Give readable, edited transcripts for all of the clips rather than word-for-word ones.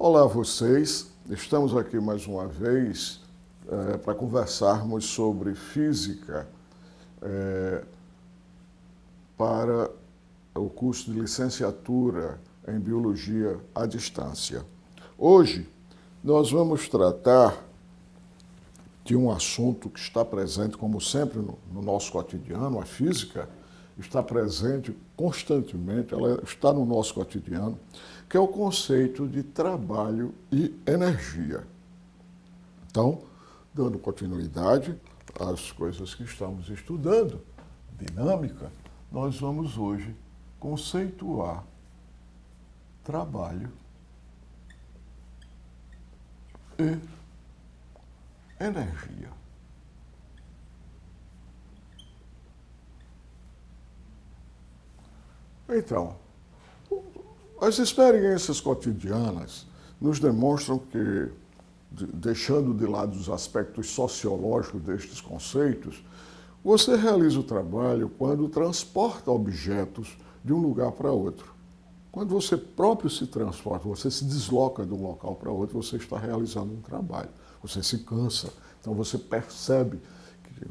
Olá a vocês, estamos aqui mais uma vez para conversarmos sobre física para o curso de licenciatura em Biologia à distância. Hoje nós vamos tratar de um assunto que está presente, como sempre, no nosso cotidiano. A física está presente constantemente, ela está no nosso cotidiano, que é o conceito de trabalho e energia. Então, dando continuidade às coisas que estamos estudando, dinâmica, nós vamos hoje conceituar trabalho e energia. Então, as experiências cotidianas nos demonstram que, deixando de lado os aspectos sociológicos destes conceitos, você realiza o trabalho quando transporta objetos de um lugar para outro. Quando você próprio se transporta, você se desloca de um local para outro, você está realizando um trabalho. Você se cansa, então você percebe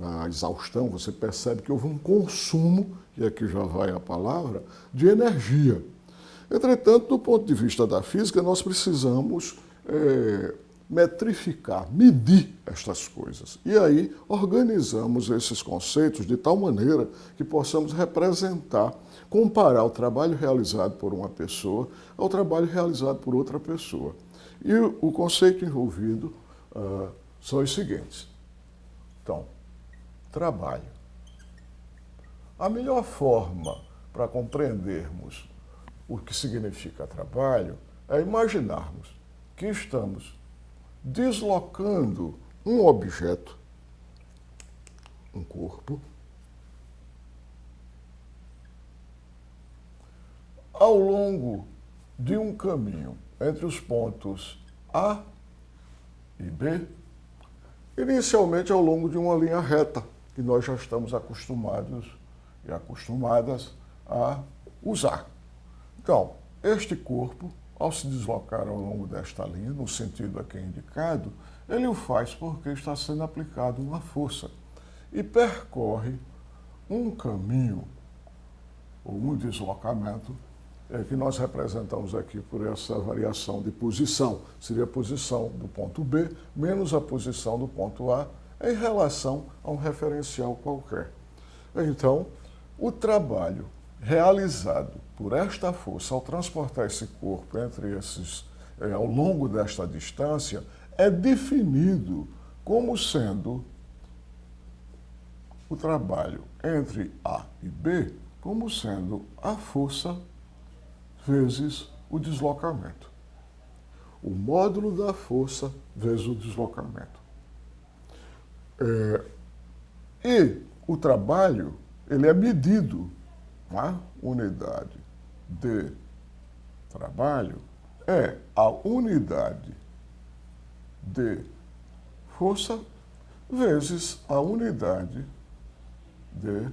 a exaustão, você percebe que houve um consumo, e aqui já vai a palavra, de energia. Entretanto, do ponto de vista da física, nós precisamos metrificar, medir estas coisas. E aí organizamos esses conceitos de tal maneira que possamos representar, comparar o trabalho realizado por uma pessoa ao trabalho realizado por outra pessoa. E o conceito envolvido são os seguintes. Então, trabalho. A melhor forma para compreendermos o que significa trabalho é imaginarmos que estamos deslocando um objeto, um corpo, ao longo de um caminho entre os pontos A e B, inicialmente ao longo de uma linha reta, que nós já estamos acostumados e acostumadas a usar. Então, este corpo, ao se deslocar ao longo desta linha, no sentido aqui indicado, ele o faz porque está sendo aplicada uma força e percorre um caminho ou um deslocamento que nós representamos aqui por essa variação de posição. Seria a posição do ponto B menos a posição do ponto A em relação a um referencial qualquer. Então, o trabalho realizado por esta força ao transportar esse corpo entre esses, ao longo desta distância, é definido como sendo o trabalho entre A e B, como sendo a força vezes o deslocamento. O módulo da força vezes o deslocamento. E o trabalho, ele é medido, a unidade de trabalho é a unidade de força vezes a unidade de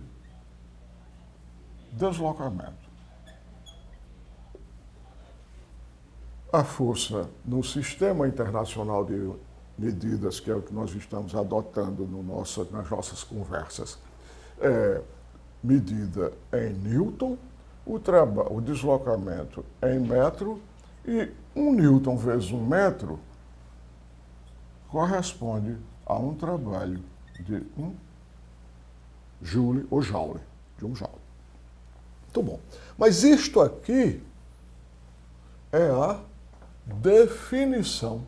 deslocamento. A força no Sistema Internacional de Medidas, que é o que nós estamos adotando nas nossas conversas, é medida em Newton, o deslocamento em metro, e 1 Newton vezes 1 metro corresponde a um trabalho de 1 joule ou joule, de 1 joule. Muito bom. Mas isto aqui é a definição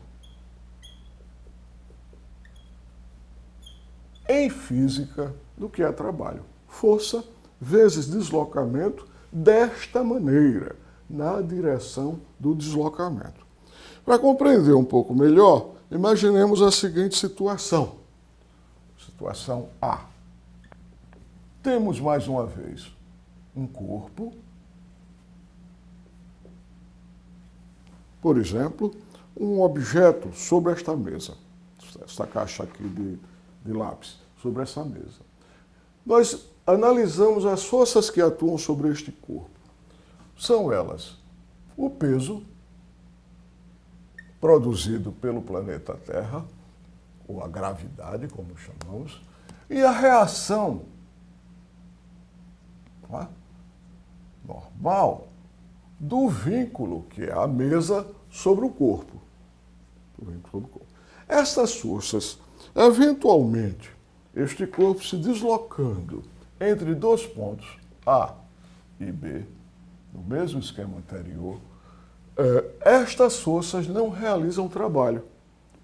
em física do que é trabalho. Força vezes deslocamento desta maneira, na direção do deslocamento. Para compreender um pouco melhor, imaginemos a seguinte situação. Situação A. Temos mais uma vez um corpo, por exemplo, um objeto sobre esta mesa, esta caixa aqui de lápis, sobre essa mesa. Nós analisamos as forças que atuam sobre este corpo. São elas o peso, produzido pelo planeta Terra, ou a gravidade, como chamamos, e a reação normal do vínculo, que é a mesa, sobre o corpo. Essas forças, eventualmente, este corpo se deslocando entre dois pontos, A e B, no mesmo esquema anterior, estas forças não realizam trabalho.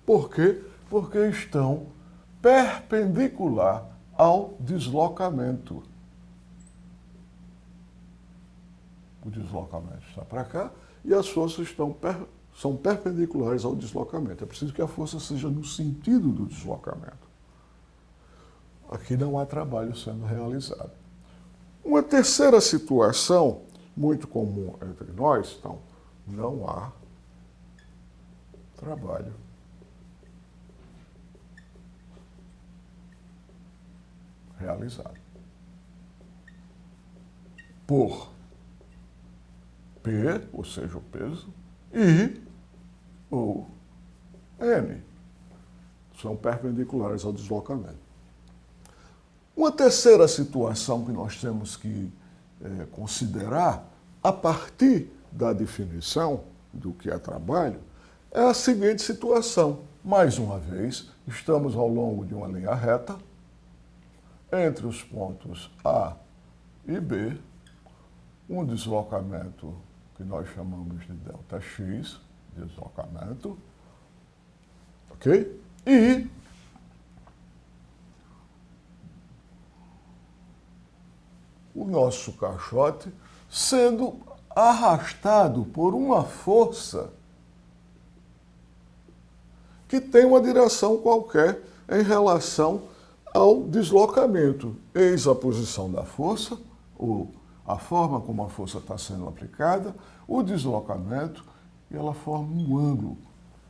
Por quê? Porque estão perpendicular ao deslocamento. O deslocamento está para cá e as forças são perpendiculares ao deslocamento. É preciso que a força seja no sentido do deslocamento. Aqui não há trabalho sendo realizado. Uma terceira situação, muito comum entre nós, então, não há trabalho. Realizado. Por P, ou seja, o peso, I ou N. São perpendiculares ao deslocamento. Uma terceira situação que nós temos que considerar, a partir da definição do que é trabalho, é a seguinte situação. Mais uma vez, estamos ao longo de uma linha reta, entre os pontos A e B, um deslocamento que nós chamamos de ΔX, deslocamento, ok? E o nosso caixote sendo arrastado por uma força que tem uma direção qualquer em relação ao deslocamento. Eis a posição da força, ou a forma como a força está sendo aplicada, o deslocamento, e ela forma um ângulo,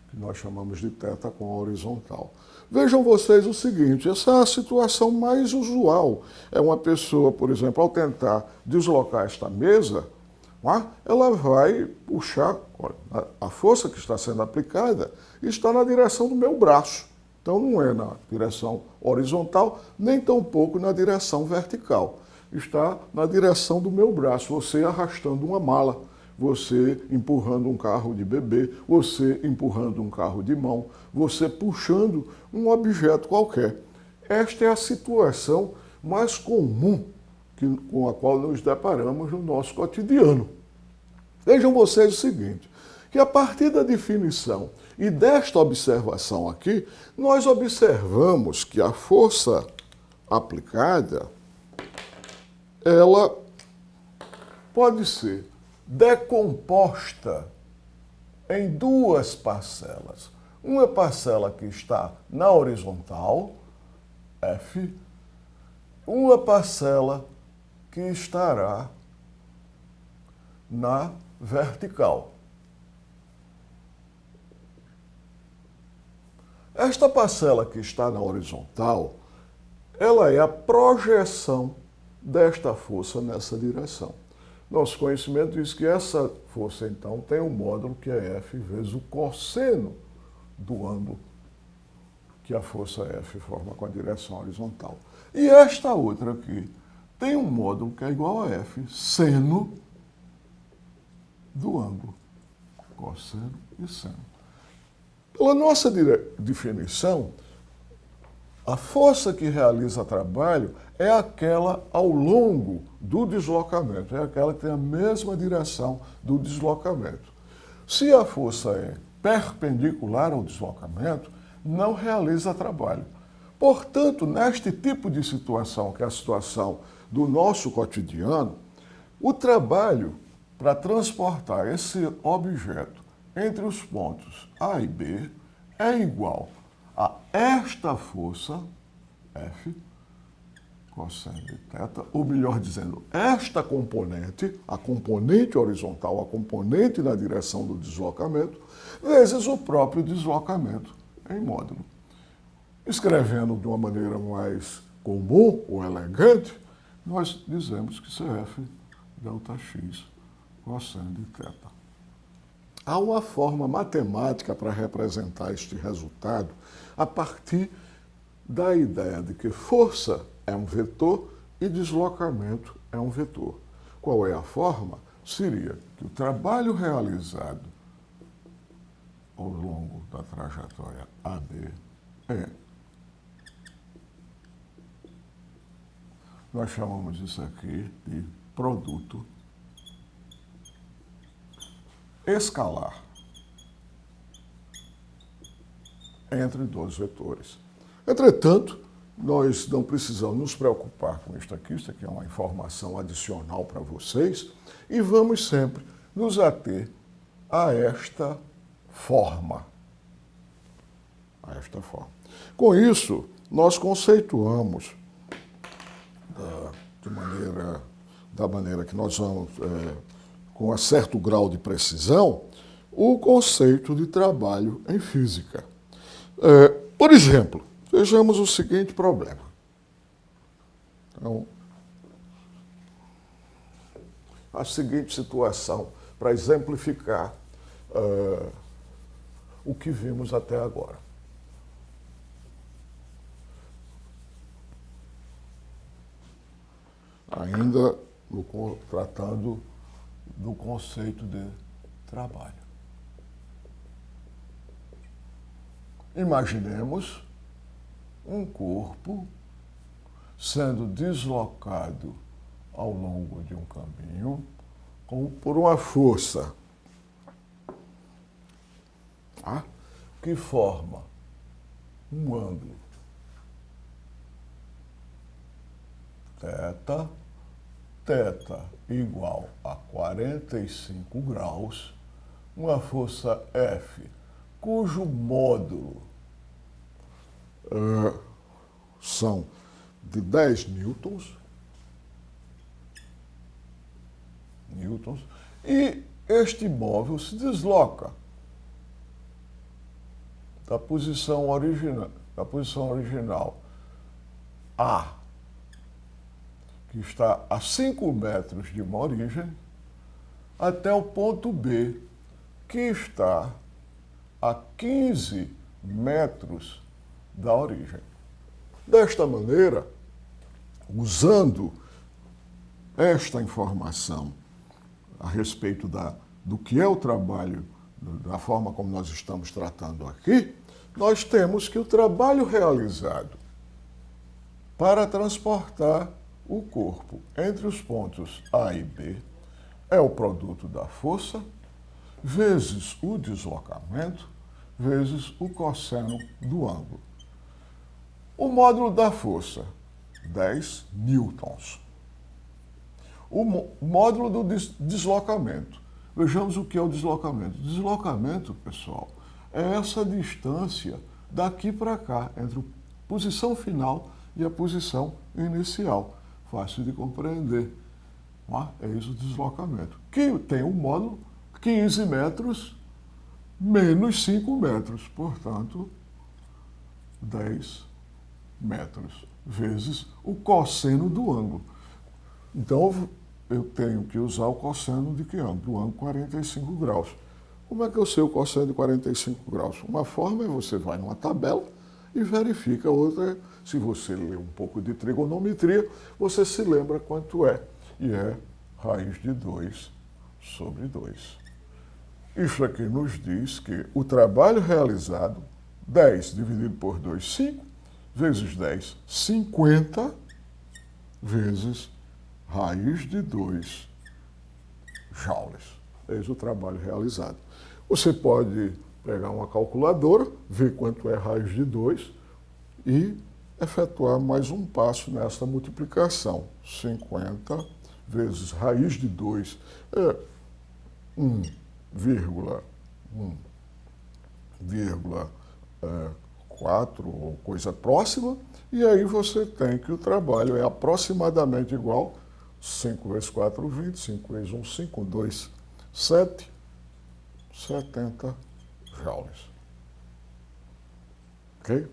que nós chamamos de θ com a horizontal. Vejam vocês o seguinte, essa é a situação mais usual. É uma pessoa, por exemplo, ao tentar deslocar esta mesa, ela vai puxar, a força que está sendo aplicada está na direção do meu braço. Então não é na direção horizontal, nem tampouco na direção vertical. Está na direção do meu braço, você arrastando uma mala, você empurrando um carro de bebê, você empurrando um carro de mão, você puxando um objeto qualquer. Esta é a situação mais comum com a qual nos deparamos no nosso cotidiano. Vejam vocês o seguinte, que a partir da definição e desta observação aqui, nós observamos que a força aplicada, ela pode ser decomposta em duas parcelas. Uma parcela que está na horizontal, F, uma parcela que estará na vertical. Esta parcela que está na horizontal, ela é a projeção desta força nessa direção. Nosso conhecimento diz que essa força, então, tem um módulo que é F vezes o cosseno do ângulo que a força F forma com a direção horizontal. E esta outra aqui tem um módulo que é igual a F seno do ângulo, cosseno e seno. Pela nossa definição, a força que realiza trabalho é aquela ao longo do deslocamento, é aquela que tem a mesma direção do deslocamento. Se a força é perpendicular ao deslocamento, não realiza trabalho. Portanto, neste tipo de situação, que é a situação do nosso cotidiano, o trabalho para transportar esse objeto entre os pontos A e B é igual a esta força, F, cosseno de θ, ou melhor dizendo, esta componente, a componente horizontal, a componente na direção do deslocamento, vezes o próprio deslocamento em módulo. Escrevendo de uma maneira mais comum ou elegante, nós dizemos que isso é F ΔX cosseno de θ. há uma forma matemática para representar este resultado a partir da ideia de que força é um vetor e deslocamento é um vetor. Qual é a forma? Seria que o trabalho realizado ao longo da trajetória AB nós chamamos isso aqui de produto escalar entre dois vetores. Entretanto, nós não precisamos nos preocupar com isso aqui é uma informação adicional para vocês, e vamos sempre nos ater a esta forma. Com isso, nós conceituamos da maneira que nós vamos, com um certo grau de precisão, o conceito de trabalho em física. Por exemplo, vejamos o seguinte problema. Então, a seguinte situação, para exemplificar o que vimos até agora. Ainda tratando do conceito de trabalho. Imaginemos um corpo sendo deslocado ao longo de um caminho por uma força que forma um ângulo θ igual a 45 graus, uma força F, cujo módulo são de 10 newtons, e este móvel se desloca da posição original A, que está a 5 metros de uma origem, até o ponto B, que está a 15 metros da origem. Desta maneira, usando esta informação a respeito do que é o trabalho, da forma como nós estamos tratando aqui, nós temos que o trabalho realizado para transportar o corpo entre os pontos A e B é o produto da força vezes o deslocamento vezes o cosseno do ângulo. O módulo da força, 10 newtons. O módulo do deslocamento. Vejamos o que é o deslocamento. Deslocamento, pessoal, é essa distância daqui para cá, entre a posição final e a posição inicial. Fácil de compreender. É isso o deslocamento. Que tem um módulo 15 metros menos 5 metros, portanto, 10 metros, vezes o cosseno do ângulo. Então, eu tenho que usar o cosseno de que ângulo? Do ângulo 45 graus. Como é que eu sei o cosseno de 45 graus? Uma forma é você vai numa tabela e verifica, outra, se você lê um pouco de trigonometria, você se lembra quanto é. E é raiz de 2 sobre 2. Isso aqui nos diz que o trabalho realizado, 10 dividido por 2, 5, vezes 10, 50, vezes raiz de 2 joules. Eis o trabalho realizado. Você pode pegar uma calculadora, ver quanto é raiz de 2 e efetuar mais um passo nessa multiplicação. 50 vezes raiz de 2 é 1,4 ou coisa próxima, e aí você tem que o trabalho é aproximadamente igual 5 vezes 4, 20, 5 vezes 1, 5, 2, 7, 70 joules. Ok?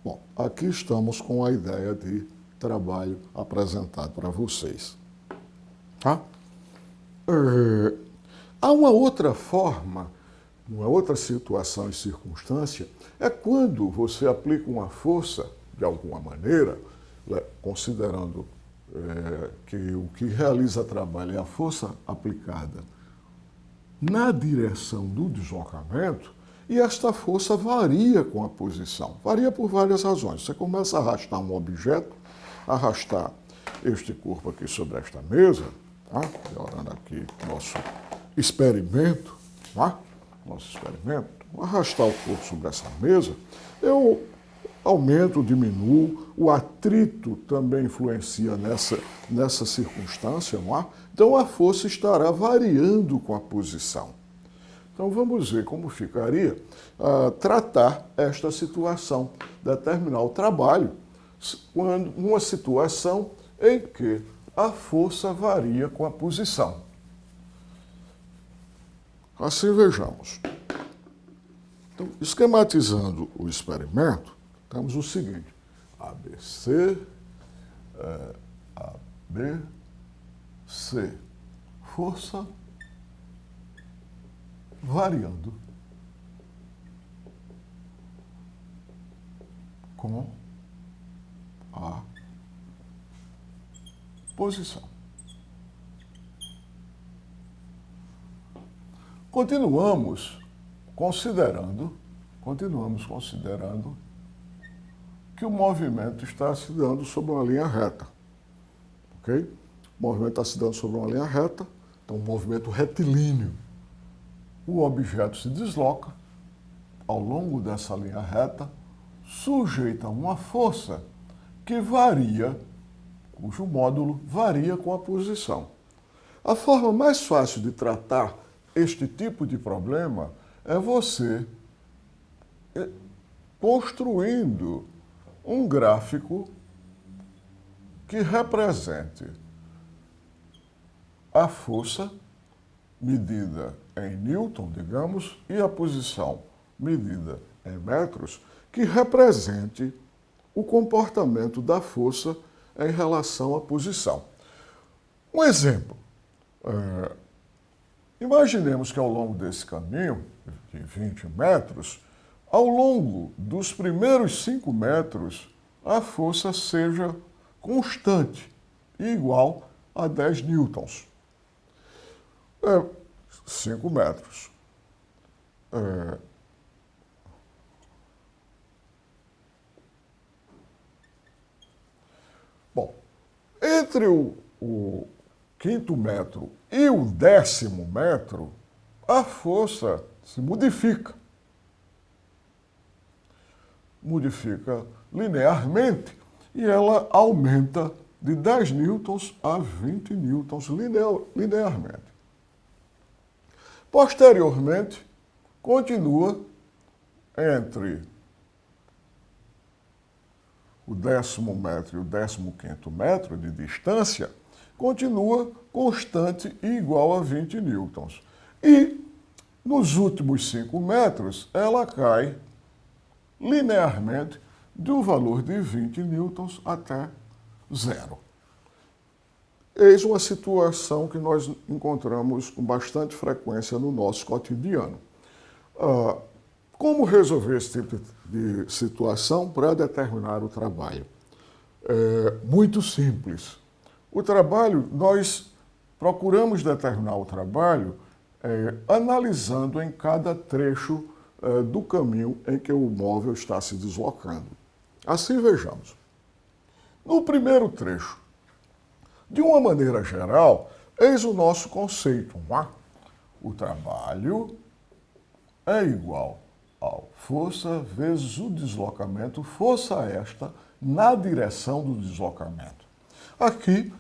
Bom, aqui estamos com a ideia de trabalho apresentado para vocês. Tá? Há uma outra forma uma outra situação e circunstância é quando você aplica uma força, de alguma maneira, considerando que o que realiza trabalho é a força aplicada na direção do deslocamento, e esta força varia com a posição. Varia por várias razões. Você começa a arrastar um objeto, arrastar este corpo aqui sobre esta mesa, tá? Melhorando aqui nosso experimento, tá? Arrastar o corpo sobre essa mesa, eu aumento, diminuo, o atrito também influencia nessa circunstância, não é? Então a força estará variando com a posição. Então vamos ver como ficaria tratar esta situação, determinar o trabalho, numa situação em que a força varia com a posição. Assim vejamos. Então, esquematizando o experimento, temos o seguinte: ABC, ABC, força variando com a posição. Continuamos considerando que o movimento está se dando sobre uma linha reta. Ok? O movimento está se dando sobre uma linha reta, então um movimento retilíneo. O objeto se desloca ao longo dessa linha reta, sujeito a uma força que varia, cujo módulo varia com a posição. A forma mais fácil de tratar este tipo de problema é você construindo um gráfico que represente a força medida em Newton, digamos, e a posição medida em metros, que represente o comportamento da força em relação à posição. Um exemplo. Imaginemos que ao longo desse caminho, de 20 metros, ao longo dos primeiros 5 metros, a força seja constante e igual a 10 newtons. 5 metros. Bom, entre o 5º metro e o 10º metro, a força se modifica. Modifica linearmente e ela aumenta de 10 newtons a 20 newtons linearmente. Posteriormente, continua entre o 10º metro e o 15º metro de distância, continua constante e igual a 20 newtons. E nos últimos 5 metros, ela cai linearmente do valor de 20 newtons até zero. Eis uma situação que nós encontramos com bastante frequência no nosso cotidiano. Como resolver esse tipo de situação para determinar o trabalho? Muito simples. O trabalho, nós procuramos determinar o trabalho analisando em cada trecho do caminho em que o móvel está se deslocando. Assim vejamos. No primeiro trecho, de uma maneira geral, eis o nosso conceito. O trabalho é igual ao força vezes o deslocamento, força esta na direção do deslocamento. Aqui,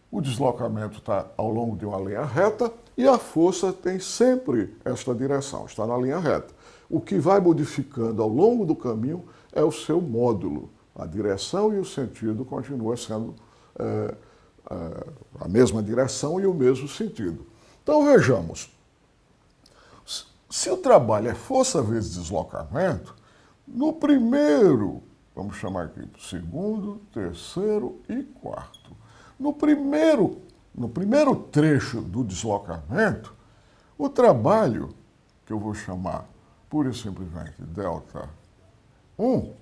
o deslocamento está ao longo de uma linha reta e a força tem sempre esta direção, está na linha reta. O que vai modificando ao longo do caminho é o seu módulo. A direção e o sentido continuam sendo a mesma direção e o mesmo sentido. Então vejamos, se o trabalho é força vezes deslocamento, no primeiro, vamos chamar aqui, segundo, terceiro e quarto. No primeiro trecho do deslocamento, o trabalho que eu vou chamar pura e simplesmente ΔI,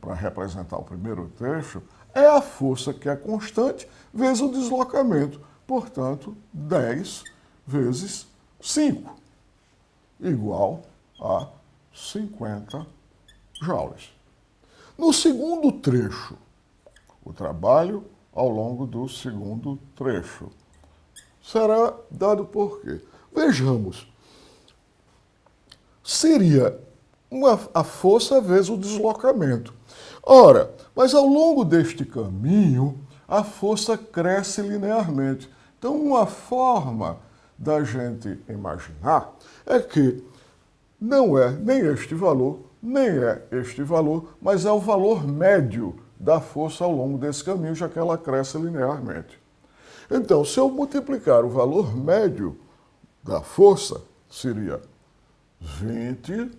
para representar o primeiro trecho, é a força que é constante vezes o deslocamento. Portanto, 10 vezes 5, igual a 50 joules. No segundo trecho, o trabalho ao longo do segundo trecho será dado por quê? Vejamos, seria a força vezes o deslocamento. Ora, mas ao longo deste caminho, a força cresce linearmente. Então, uma forma da gente imaginar é que não é nem este valor, nem é este valor, mas é o valor médio da força ao longo desse caminho, já que ela cresce linearmente. Então, se eu multiplicar o valor médio da força, seria 20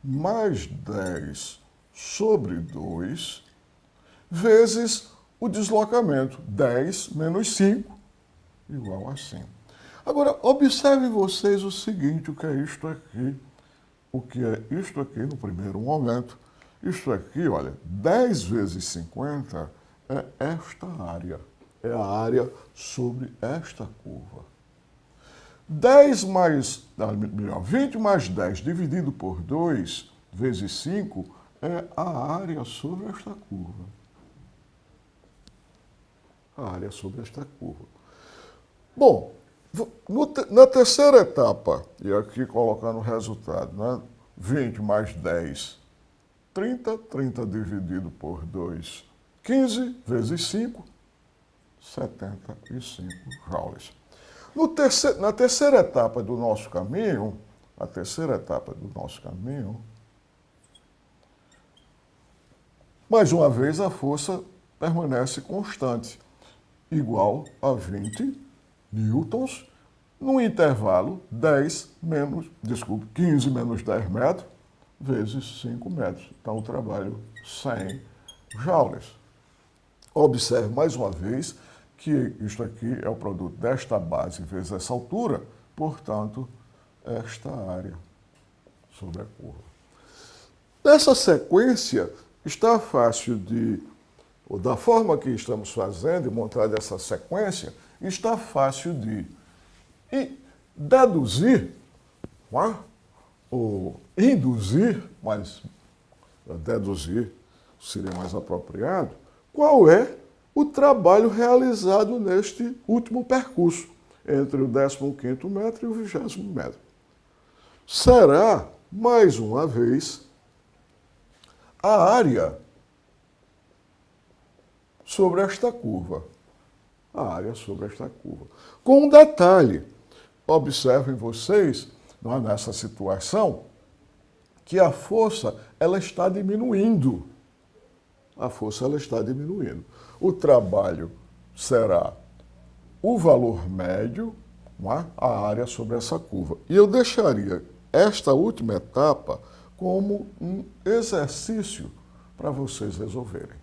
mais 10 sobre 2, vezes o deslocamento, 10 menos 5, igual a 100. Agora, observem vocês o seguinte, o que é isto aqui. O que é isto aqui no primeiro momento? Isto aqui, olha, 10 vezes 50 é esta área. É a área sobre esta curva. 20 mais 10 dividido por 2 vezes 5 é a área sobre esta curva. A área sobre esta curva. Bom, na terceira etapa, e aqui colocando o resultado, né? 20 mais 10, 30. 30 dividido por 2, 15 vezes 5, 75 joules. Na terceira etapa do nosso caminho, mais uma vez a força permanece constante, igual a 20 newtons, no intervalo 15 menos 10 metros, vezes 5 metros. Então, o trabalho 100 joules. Observe mais uma vez que isto aqui é o produto desta base vezes essa altura, portanto, esta área sobre a curva. Nessa sequência, está fácil ou da forma que estamos fazendo e montar essa sequência, está fácil de deduzir, ou induzir, mas deduzir seria mais apropriado, qual é o trabalho realizado neste último percurso, entre o 15º metro e o 20º metro. Será, mais uma vez, a área sobre esta curva. A área sobre esta curva. Com um detalhe, observem vocês, nessa situação, que a força ela está diminuindo. A força ela está diminuindo. O trabalho será o valor médio, a área sobre essa curva. E eu deixaria esta última etapa como um exercício para vocês resolverem.